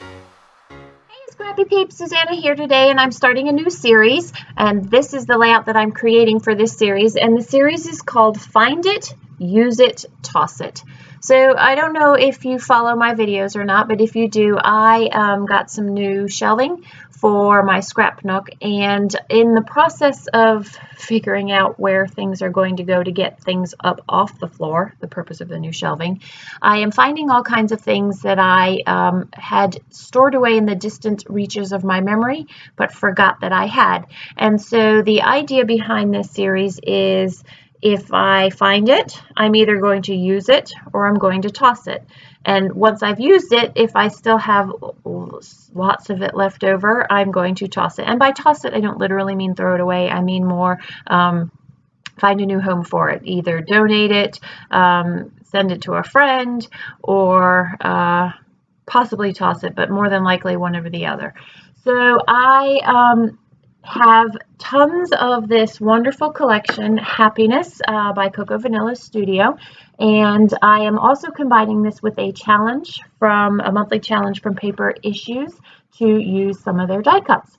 Hey Scrappy Peeps, Suzanna here today, and I'm starting a new series, and this is the layout that I'm creating for this series, and the series is called Find It, Use It, Toss It. So I don't know if you follow my videos or not, but if you do, I got some new shelving for my scrap nook, and in the process of figuring out where things are going to go to get things up off the floor, the purpose of the new shelving, I am finding all kinds of things that I had stored away in the distant reaches of my memory, but forgot that I had. And so the idea behind this series is if I find it, I'm either going to use it or I'm going to toss it. And once I've used it, if I still have lots of it left over, I'm going to toss it. And by toss it, I don't literally mean throw it away. I mean more find a new home for it. Either donate it, send it to a friend, or possibly toss it, but more than likely one over the other. So I have tons of this wonderful collection, Happiness by Coco Vanilla Studio, and I am also combining this with a challenge from a monthly challenge from Paper Issues to use some of their die cuts.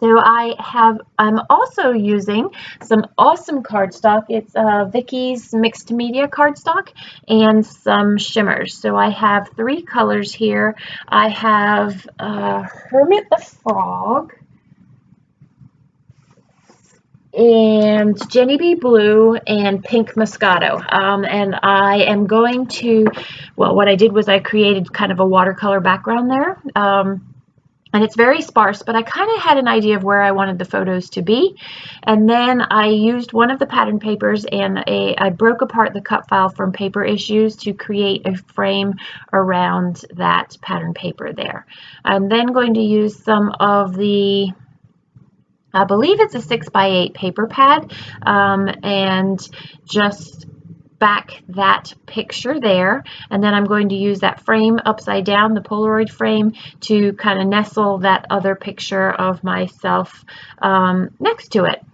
So I'm also using some awesome cardstock. It's Vicky's Mixed Media cardstock and some shimmers. So I have three colors here. I have Hermit the Frog and Jenny Bee Blue and Pink Moscato. And I am going to, well, what I did was I created kind of a watercolor background there. And it's very sparse, but I kind of had an idea of where I wanted the photos to be. And then I used one of the pattern papers and I broke apart the cut file from Paper Issues to create a frame around that pattern paper there. I'm then going to use some of the, I believe it's a 6x8 paper pad, and just back that picture there, and then I'm going to use that frame upside down, the Polaroid frame, to kind of nestle that other picture of myself next to it.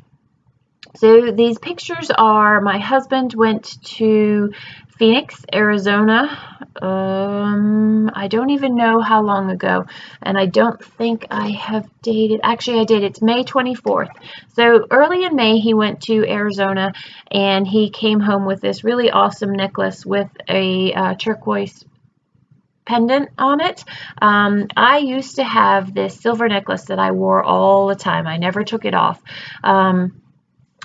So these pictures are, my husband went to Phoenix, Arizona, I don't even know how long ago, and I don't think I have dated, actually I did, it's May 24th. So early in May he went to Arizona and he came home with this really awesome necklace with a turquoise pendant on it. I used to have this silver necklace that I wore all the time. I never took it off.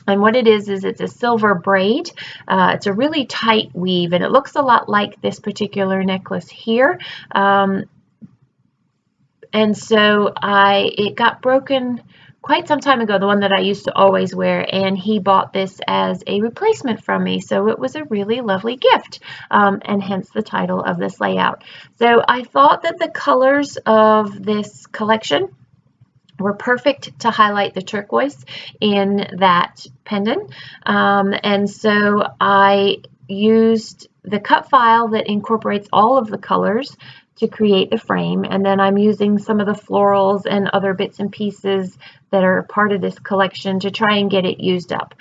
And what it is it's a silver braid. It's a really tight weave, and it looks a lot like this particular necklace here. And so it got broken quite some time ago, the one that I used to always wear, and he bought this as a replacement from me. So it was a really lovely gift, and hence the title of this layout. So I thought that the colors of this collection were perfect to highlight the turquoise in that pendant. And so I used the cut file that incorporates all of the colors to create the frame, and then I'm using some of the florals and other bits and pieces that are part of this collection to try and get it used up.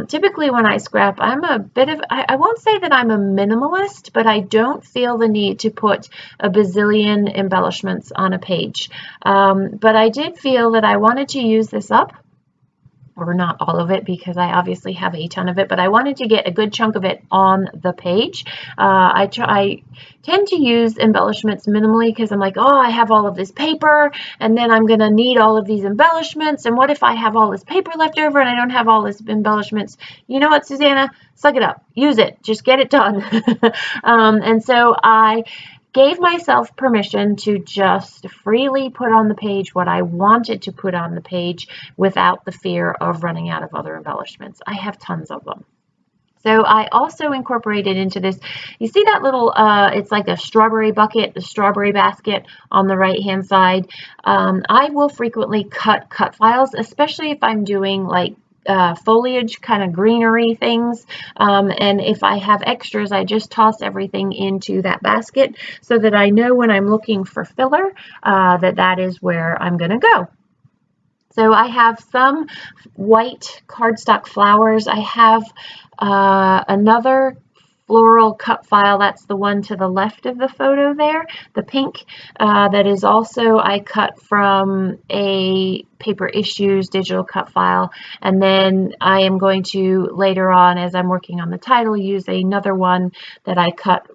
Typically when I scrap, I'm a bit of, I won't say that I'm a minimalist, but I don't feel the need to put a bazillion embellishments on a page. But I did feel that I wanted to use this up, or not all of it because I obviously have a ton of it, but I wanted to get a good chunk of it on the page. I tend to use embellishments minimally because I'm like, oh, I have all of this paper and then I'm going to need all of these embellishments. And what if I have all this paper left over and I don't have all this embellishments? You know what, Susanna? Suck it up. Use it. Just get it done. And so I gave myself permission to just freely put on the page what I wanted to put on the page without the fear of running out of other embellishments. I have tons of them. So I also incorporated into this, you see that little, it's like a strawberry bucket, the strawberry basket on the right hand side. I will frequently cut files, especially if I'm doing like foliage kind of greenery things, and if I have extras, I just toss everything into that basket so that I know when I'm looking for filler that is where I'm going to go. So I have some white cardstock flowers. I have another floral cut file. That's the one to the left of the photo there, the pink. That is also, I cut from a Paper Issues digital cut file. And then I am going to later on, as I'm working on the title, use another one that I cut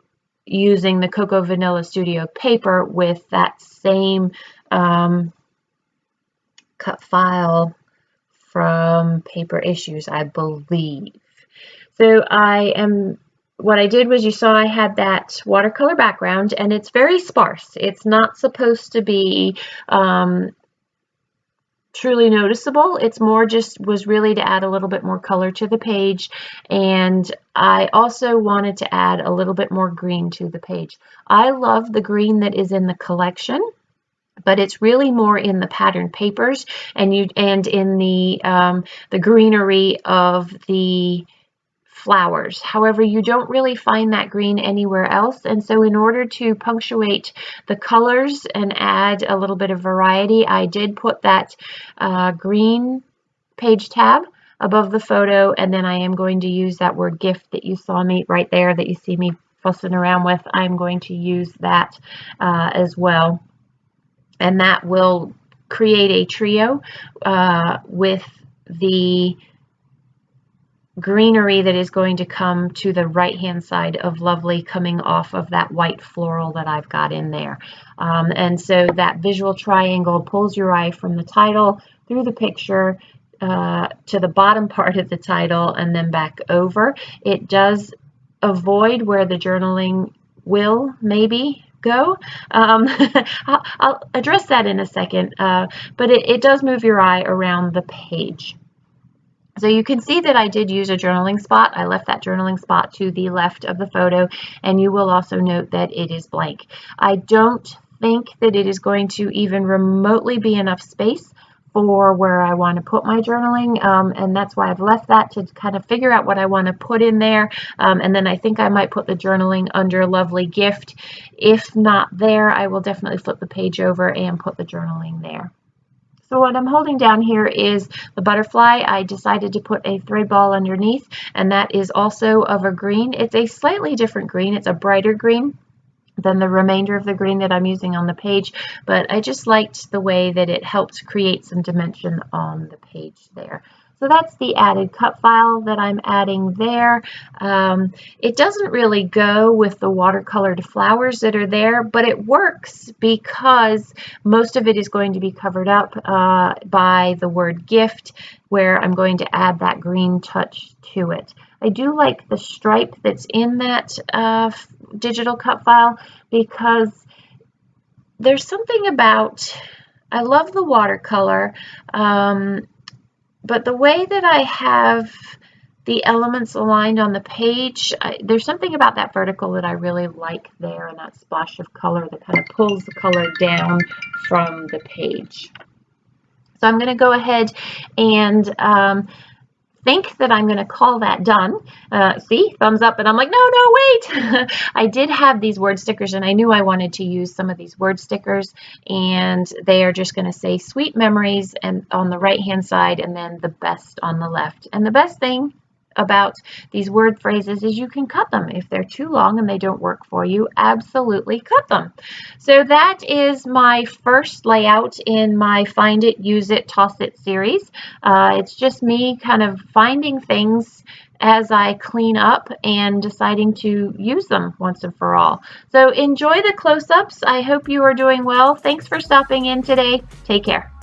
using the Cocoa Vanilla Studio paper with that same cut file from Paper Issues, I believe. So what I did was, you saw I had that watercolor background, and it's very sparse. It's not supposed to be truly noticeable. It's more just was really to add a little bit more color to the page, and I also wanted to add a little bit more green to the page. I love the green that is in the collection, but it's really more in the pattern papers and in the greenery of the flowers. However, you don't really find that green anywhere else, and so in order to punctuate the colors and add a little bit of variety, I did put that green page tab above the photo, and then I am going to use that word gift that you saw me right there, that you see me fussing around with. I'm going to use that as well, and that will create a trio with the greenery that is going to come to the right hand side of Lovely, coming off of that white floral that I've got in there. And so that visual triangle pulls your eye from the title through the picture to the bottom part of the title and then back over. It does avoid where the journaling will maybe go. I'll address that in a second, but it does move your eye around the page. So you can see that I did use a journaling spot. I left that journaling spot to the left of the photo, and you will also note that it is blank. I don't think that it is going to even remotely be enough space for where I want to put my journaling, and that's why I've left that to kind of figure out what I want to put in there, and then I think I might put the journaling under Lovely Gift. If not there, I will definitely flip the page over and put the journaling there. So what I'm holding down here is the butterfly. I decided to put a thread ball underneath, and that is also of a green. It's a slightly different green. It's a brighter green than the remainder of the green that I'm using on the page, but I just liked the way that it helped create some dimension on the page there. So that's the added cut file that I'm adding there. It doesn't really go with the watercolored flowers that are there, but it works because most of it is going to be covered up by the word gift, where I'm going to add that green touch to it. I do like the stripe that's in that digital cut file, because there's something about, I love the watercolor, but the way that I have the elements aligned on the page, there's something about that vertical that I really like there, and that splash of color that kind of pulls the color down from the page. So I'm going to go ahead and think that I'm going to call that done. See, thumbs up, and I'm like, no, wait. I did have these word stickers, and I knew I wanted to use some of these word stickers, and they are just going to say sweet memories and on the right hand side, and then the best on the left. And the best thing about these word phrases is you can cut them. If they're too long and they don't work for you, absolutely cut them. So that is my first layout in my Find It, Use It, Toss It series. It's just me kind of finding things as I clean up and deciding to use them once and for all. So enjoy the close-ups. I hope you are doing well. Thanks for stopping in today. Take care.